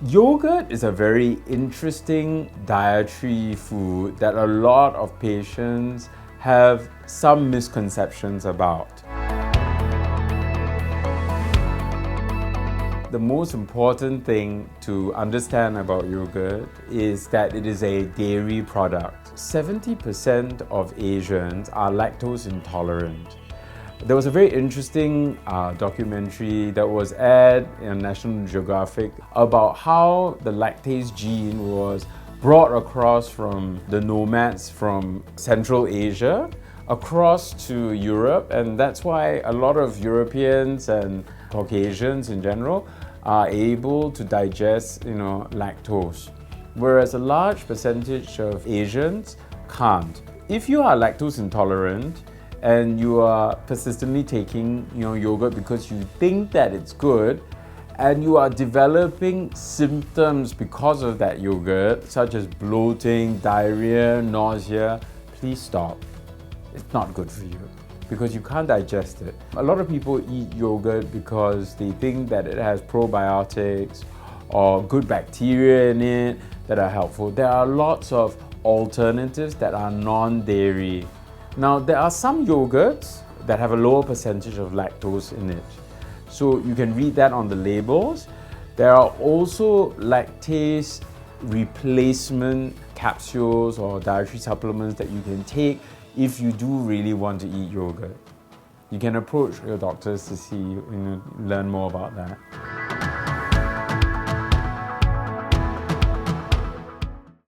Yogurt is a very interesting dietary food that a lot of patients have some misconceptions about. The most important thing to understand about yogurt is that it is a dairy product. 70% of Asians are lactose intolerant. There was a very interesting documentary that was aired in National Geographic about how the lactase gene was brought across from the nomads from Central Asia across to Europe, and that's why a lot of Europeans and Caucasians in general are able to digest, lactose, whereas a large percentage of Asians can't. If you are lactose intolerant and you are persistently taking yogurt because you think that it's good, and you are developing symptoms because of that yogurt, such as bloating, diarrhea, nausea, please stop. It's not good for you because you can't digest it. A lot of people eat yogurt because they think that it has probiotics or good bacteria in it that are helpful. There are lots of alternatives that are non-dairy. Now, there are some yogurts that have a lower percentage of lactose in it. So you can read that on the labels. There are also lactase replacement capsules or dietary supplements that you can take if you do really want to eat yogurt. You can approach your doctors to see, learn more about that.